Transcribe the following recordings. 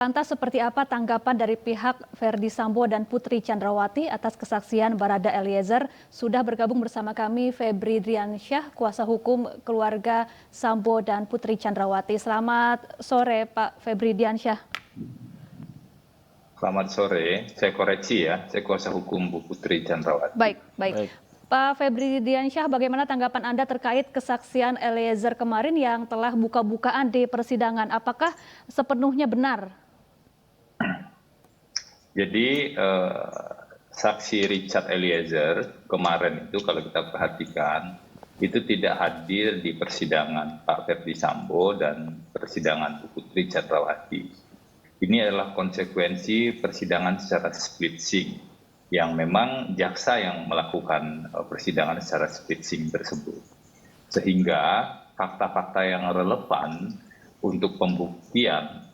Lantas seperti apa tanggapan dari pihak Verdi Sambo dan Putri Chandrawati atas kesaksian Barada Eliezer? Sudah bergabung bersama kami Febri Driansyah, kuasa hukum keluarga Sambo dan Putri Chandrawati. Selamat sore Pak Febri Driansyah. Selamat sore, saya koreksi ya, saya kuasa hukum Bu Putri Chandrawati. Baik. Pak Febri Driansyah, bagaimana tanggapan Anda terkait kesaksian Eliezer kemarin yang telah buka-bukaan di persidangan? Apakah sepenuhnya benar? Jadi saksi Richard Eliezer kemarin itu kalau kita perhatikan itu tidak hadir di persidangan Pak Verdi Sambo dan persidangan Bu Putri Chandrawati. Ini adalah konsekuensi persidangan secara split sync yang memang jaksa yang melakukan persidangan secara split sync tersebut. Sehingga fakta-fakta yang relevan untuk pembuktian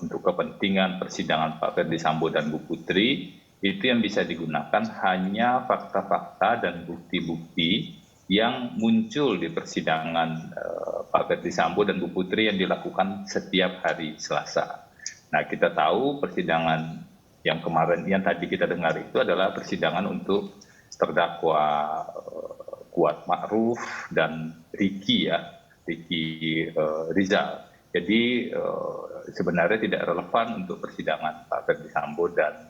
untuk kepentingan persidangan Pak Verdi Sambo dan Bu Putri itu yang bisa digunakan hanya fakta-fakta dan bukti-bukti yang muncul di persidangan Pak Verdi Sambo dan Bu Putri yang dilakukan setiap hari Selasa. Nah, kita tahu persidangan yang kemarin yang tadi kita dengar itu adalah persidangan untuk terdakwa Kuat Ma'ruf dan Ricky Rizal. Jadi sebenarnya tidak relevan untuk persidangan Pak Verdi Sambo dan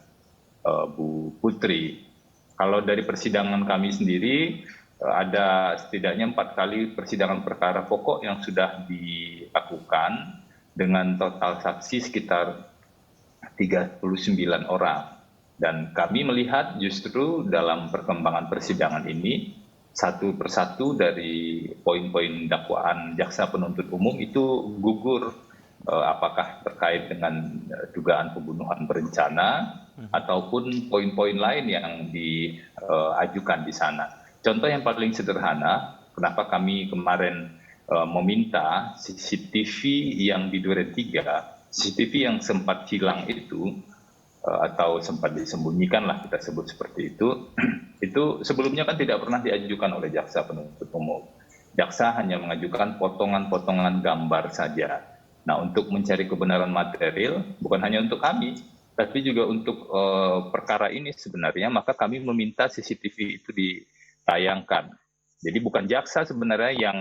Bu Putri. Kalau dari persidangan kami sendiri ada setidaknya 4 kali persidangan perkara pokok yang sudah dilakukan dengan total saksi sekitar 39 orang. Dan kami melihat justru dalam perkembangan persidangan ini satu persatu dari poin-poin dakwaan jaksa penuntut umum itu gugur, apakah terkait dengan dugaan pembunuhan berencana ataupun poin-poin lain yang diajukan di sana. Contoh yang paling sederhana, kenapa kami kemarin meminta CCTV yang di Duren 3, CCTV yang sempat hilang atau sempat disembunyikan lah kita sebut seperti itu sebelumnya kan tidak pernah diajukan oleh jaksa penuntut umum. Jaksa hanya mengajukan potongan-potongan gambar saja. Nah, untuk mencari kebenaran material, bukan hanya untuk kami, tapi juga untuk perkara ini sebenarnya, maka kami meminta CCTV itu ditayangkan. Jadi bukan jaksa sebenarnya yang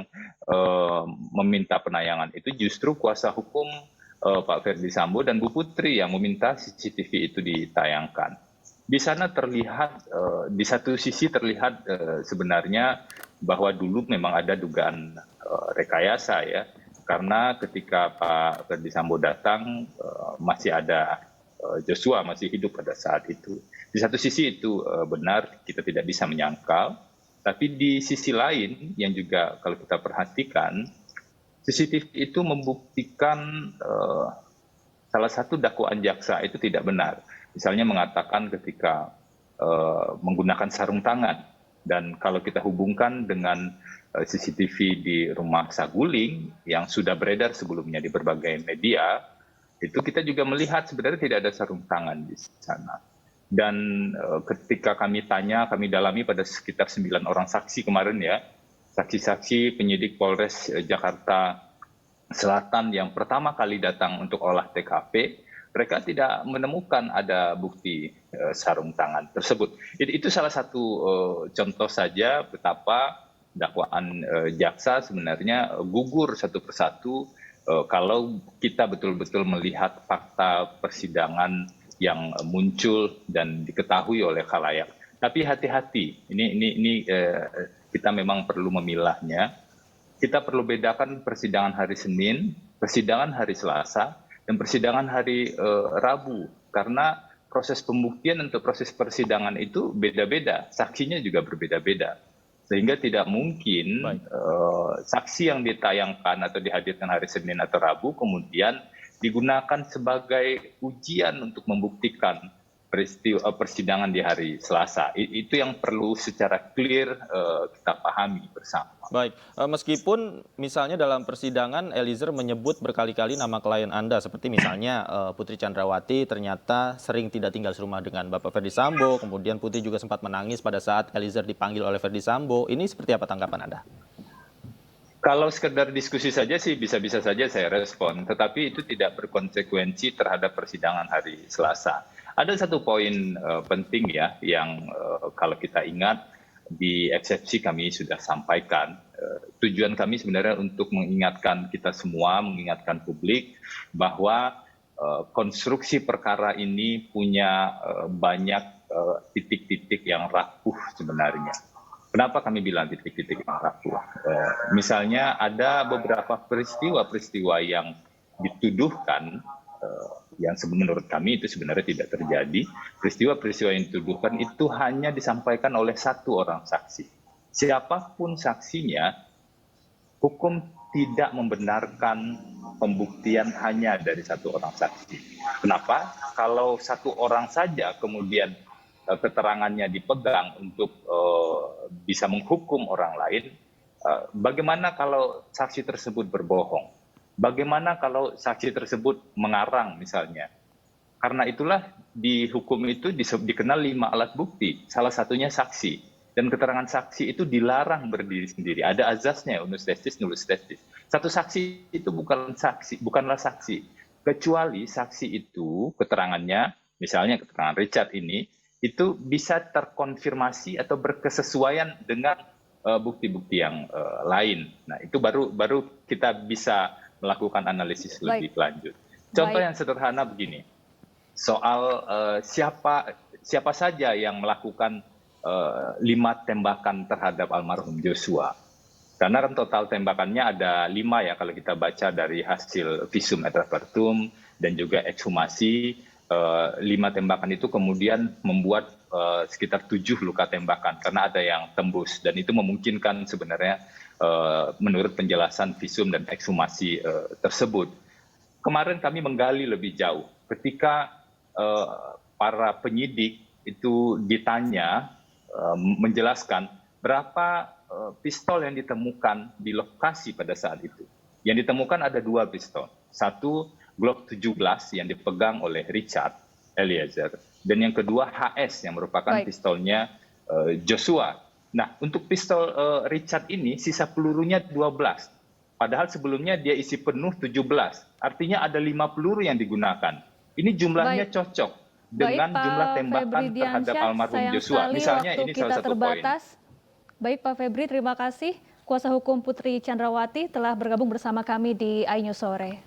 meminta penayangan, itu justru kuasa hukum Pak Verdi Sambo dan Bu Putri yang meminta CCTV itu ditayangkan. Di sana terlihat, di satu sisi terlihat sebenarnya bahwa dulu memang ada dugaan rekayasa ya, karena ketika Pak Verdi Sambo datang masih ada Joshua masih hidup pada saat itu. Di satu sisi itu benar, kita tidak bisa menyangkal, tapi di sisi lain yang juga kalau kita perhatikan, CCTV itu membuktikan salah satu dakwaan jaksa itu tidak benar. Misalnya mengatakan ketika menggunakan sarung tangan, dan kalau kita hubungkan dengan CCTV di rumah Saguling yang sudah beredar sebelumnya di berbagai media, itu kita juga melihat sebenarnya tidak ada sarung tangan di sana. Dan ketika kami dalami pada sekitar 9 orang saksi kemarin ya, saksi-saksi penyidik Polres Jakarta Selatan yang pertama kali datang untuk olah TKP, mereka tidak menemukan ada bukti sarung tangan tersebut. Itu salah satu contoh saja betapa dakwaan jaksa sebenarnya gugur satu persatu kalau kita betul-betul melihat fakta persidangan yang muncul dan diketahui oleh khalayak. Tapi hati-hati, ini kita memang perlu memilahnya. Kita perlu bedakan persidangan hari Senin, persidangan hari Selasa, dan persidangan hari Rabu, karena proses pembuktian untuk proses persidangan itu beda-beda, saksinya juga berbeda-beda, sehingga tidak mungkin saksi yang ditayangkan atau dihadirkan hari Senin atau Rabu kemudian digunakan sebagai ujian untuk membuktikan persidangan di hari Selasa. Itu yang perlu secara clear kita pahami bersama. Baik, meskipun misalnya dalam persidangan Eliezer menyebut berkali-kali nama klien Anda, seperti misalnya Putri Chandrawati ternyata sering tidak tinggal serumah dengan Bapak Verdi Sambo, kemudian Putri juga sempat menangis pada saat Eliezer dipanggil oleh Verdi Sambo. Ini seperti apa tanggapan Anda? Kalau sekedar diskusi saja sih bisa-bisa saja saya respon, tetapi itu tidak berkonsekuensi terhadap persidangan hari Selasa. Ada satu poin penting ya yang kalau kita ingat di eksepsi kami sudah sampaikan. Tujuan kami sebenarnya untuk mengingatkan kita semua, mengingatkan publik bahwa konstruksi perkara ini punya banyak titik-titik yang rapuh sebenarnya. Kenapa kami bilang titik-titik yang rapuh? Misalnya ada beberapa peristiwa-peristiwa yang dituduhkan, yang menurut kami itu sebenarnya tidak terjadi. Peristiwa-peristiwa yang dituduhkan itu hanya disampaikan oleh satu orang saksi. Siapapun saksinya, hukum tidak membenarkan pembuktian hanya dari satu orang saksi. Kenapa? Kalau satu orang saja kemudian keterangannya dipegang untuk bisa menghukum orang lain, bagaimana kalau saksi tersebut berbohong? Bagaimana kalau saksi tersebut mengarang misalnya? Karena itulah di hukum itu dikenal 5 alat bukti, salah satunya saksi. Dan keterangan saksi itu dilarang berdiri sendiri. Ada azasnya, unus testis, nullus testis. Satu saksi itu bukanlah saksi. Kecuali saksi itu keterangannya, misalnya keterangan Richard ini, itu bisa terkonfirmasi atau berkesesuaian dengan bukti-bukti yang lain. Nah, itu baru kita bisa melakukan analisis lebih lanjut. Contoh yang sederhana begini, soal siapa saja yang melakukan 5 tembakan terhadap almarhum Joshua. Karena kan total tembakannya ada 5 ya kalau kita baca dari hasil visum et repertum dan juga ekshumasi. 5 tembakan itu kemudian membuat sekitar 7 luka tembakan karena ada yang tembus, dan itu memungkinkan sebenarnya menurut penjelasan visum dan ekshumasi tersebut. Kemarin kami menggali lebih jauh ketika para penyidik itu ditanya menjelaskan berapa pistol yang ditemukan di lokasi pada saat itu. Yang ditemukan ada 2 pistol. Satu Glock 17 yang dipegang oleh Richard Eliezer, dan yang kedua HS yang merupakan pistolnya Joshua. Nah, untuk pistol Richard ini sisa pelurunya 12. Padahal sebelumnya dia isi penuh 17. Artinya ada 5 peluru yang digunakan. Ini jumlahnya cocok dengan jumlah tembakan terhadap almarhum Joshua. Misalnya ini salah satu poin. Baik Pak Febri, terima kasih. Kuasa hukum Putri Chandrawati telah bergabung bersama kami di iNews Sore.